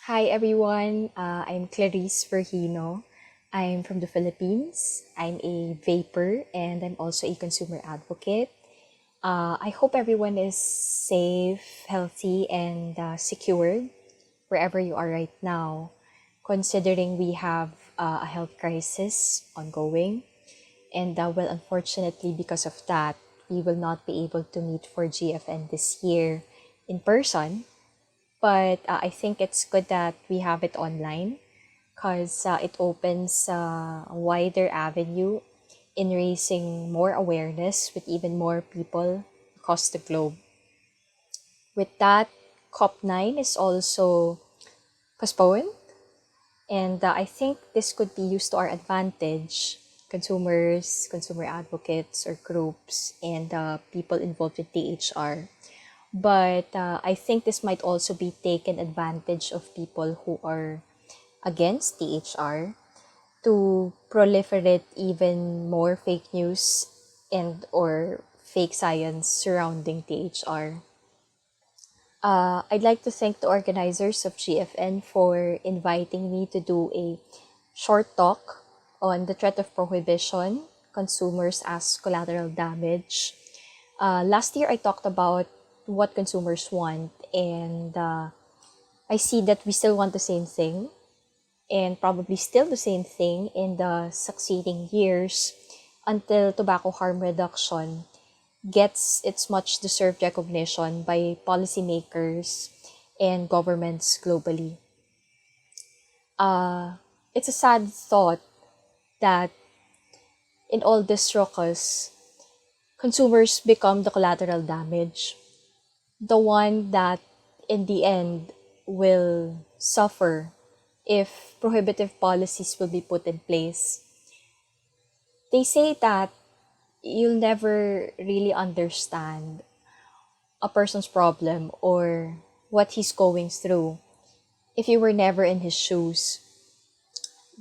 Hi everyone, I'm Clarisse Virgino. I'm from the Philippines. I'm a vapor and I'm also a consumer advocate. I hope everyone is safe, healthy, and secured wherever you are right now, considering we have a health crisis ongoing. And unfortunately, because of that, we will not be able to meet for GFN this year in person, but I think it's good that we have it online because it opens a wider avenue in raising more awareness with even more people across the globe. With that, COP9 is also postponed, and I think this could be used to our advantage. Consumers, consumer advocates, or groups, and people involved with DHR. But I think this might also be taken advantage of people who are against DHR to proliferate even more fake news and or fake science surrounding DHR. I'd like to thank the organizers of GFN for inviting me to do a short talk on the threat of prohibition, consumers as collateral damage. Last year, I talked about what consumers want, and I see that we still want the same thing, and probably still the same thing in the succeeding years until tobacco harm reduction gets its much deserved recognition by policymakers and governments globally. Uh, it's a sad thought that in all this ruckus, consumers become the collateral damage, the one that in the end will suffer if prohibitive policies will be put in place. They say that you'll never really understand a person's problem or what he's going through if you were never in his shoes.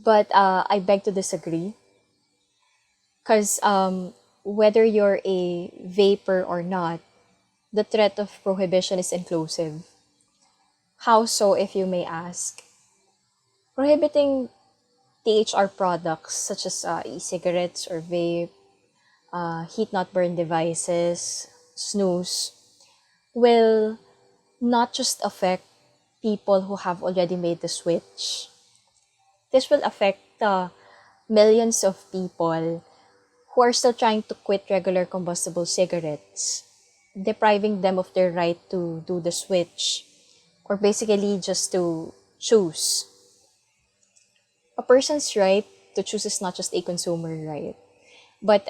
But I beg to disagree because whether you're a vapor or not, the threat of prohibition is inclusive. How so, if you may ask? Prohibiting THR products such as e-cigarettes or vape, heat not burn devices, snooze, will not just affect people who have already made the switch. This will affect millions of people who are still trying to quit regular combustible cigarettes, depriving them of their right to do the switch, or basically just to choose. A person's right to choose is not just a consumer right, but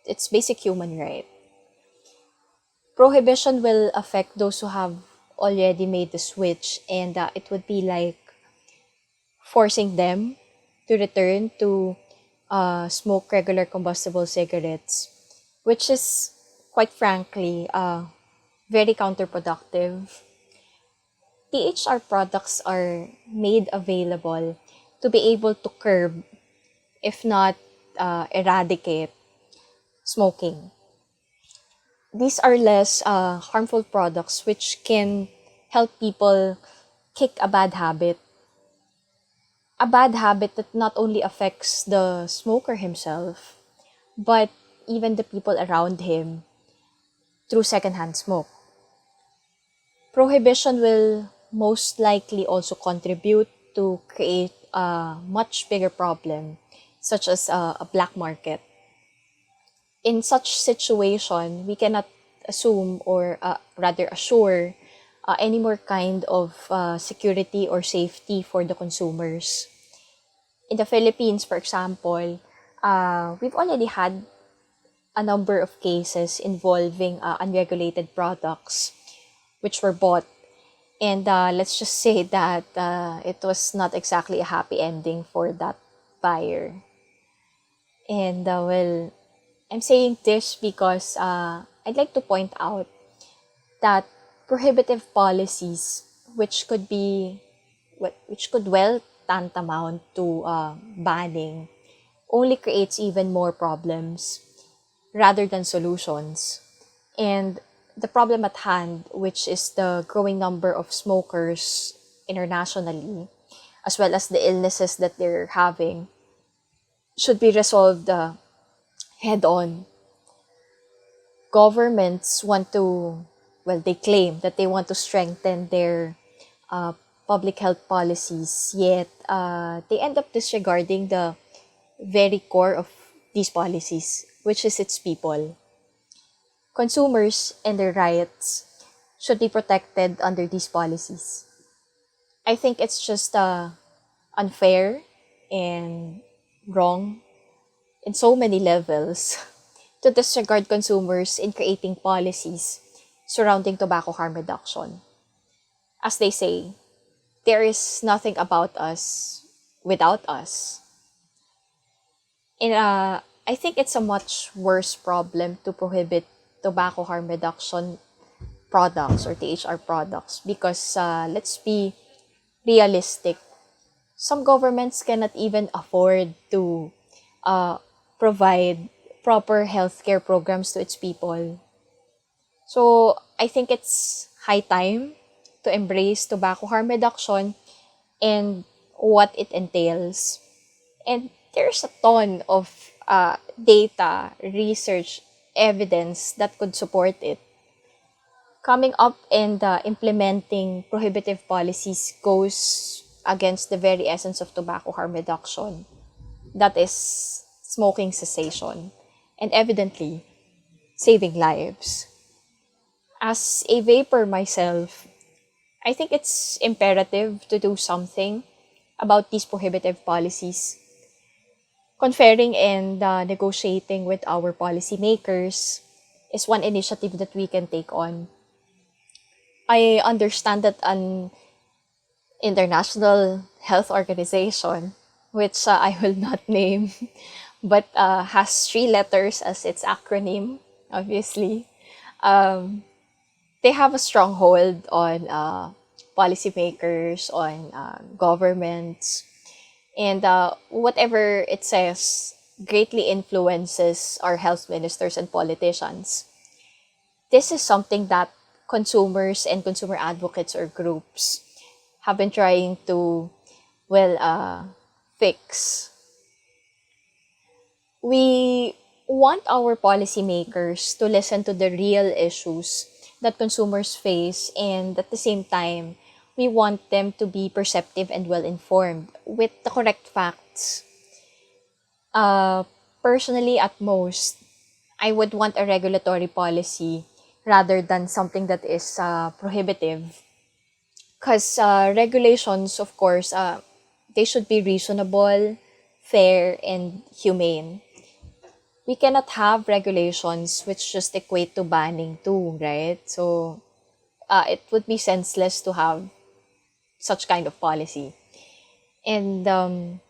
it's basic human right. Prohibition will affect those who have already made the switch, and it would be like forcing them to return to smoke regular combustible cigarettes, which is quite frankly very counterproductive. THR products are made available to be able to curb, if not eradicate, smoking. These are less harmful products which can help people kick a bad habit that not only affects the smoker himself, but even the people around him through secondhand smoke. Prohibition will most likely also contribute to create a much bigger problem, such as a black market. In such situation, we cannot assume or rather assure any more kind of security or safety for the consumers. In the Philippines, for example, we've already had a number of cases involving unregulated products which were bought. And let's just say that it was not exactly a happy ending for that buyer. And I'm saying this because I'd like to point out that prohibitive policies, which could be, which could well tantamount to banning, only creates even more problems rather than solutions. And the problem at hand, which is the growing number of smokers internationally, as well as the illnesses that they're having, should be resolved head on. Governments want to, well, they claim that they want to strengthen their uh, public health policies, yet they end up disregarding the very core of these policies, which is its people. Consumers and their rights should be protected under these policies. I think it's just unfair and wrong in so many levels to disregard consumers in creating policies surrounding tobacco harm reduction. As they say, there is nothing about us without us. And I think it's a much worse problem to prohibit tobacco harm reduction products or THR products because let's be realistic. Some governments cannot even afford to uh, provide proper healthcare programs to its people. So I think it's high time to embrace tobacco harm reduction and what it entails. And there's a ton of data, research, evidence that could support it. Coming up and implementing prohibitive policies goes against the very essence of tobacco harm reduction, that is smoking cessation, and evidently saving lives. As a vapor myself, I think it's imperative to do something about these prohibitive policies. Conferring and negotiating with our policymakers is one initiative that we can take on. I understand that an international health organization, which I will not name, but has three letters as its acronym, obviously. Um, they have a strong hold on policymakers, on governments, and whatever it says greatly influences our health ministers and politicians. This is something that consumers and consumer advocates or groups have been trying to, well, fix. We want our policymakers to listen to the real issues that consumers face, and at the same time, we want them to be perceptive and well informed with the correct facts. Uh, Personally, at most, I would want a regulatory policy rather than something that is prohibitive. Because regulations, of course, they should be reasonable, fair, and humane. We cannot have regulations which just equate to banning too, right? So it would be senseless to have such kind of policy. And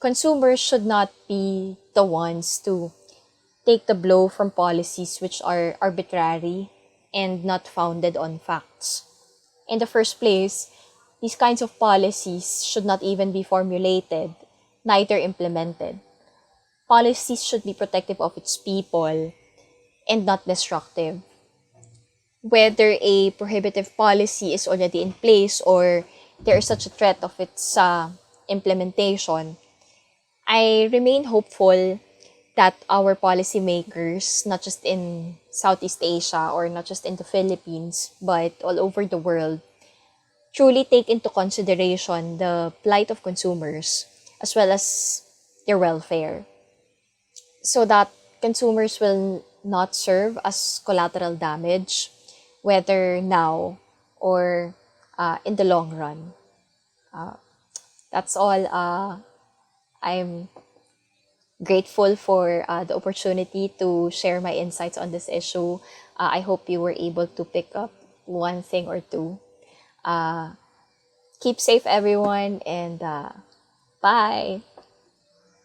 consumers should not be the ones to take the blow from policies which are arbitrary and not founded on facts. In the first place, these kinds of policies should not even be formulated, neither implemented. Policies should be protective of its people and not destructive. Whether a prohibitive policy is already in place or there is such a threat of its implementation, I remain hopeful that our policymakers, not just in Southeast Asia or not just in the Philippines, but all over the world, truly take into consideration the plight of consumers as well as their welfare so that consumers will not serve as collateral damage, whether now or in the long run. That's all. I'm grateful for the opportunity to share my insights on this issue. I hope you were able to pick up one thing or two. Keep safe, everyone, and bye.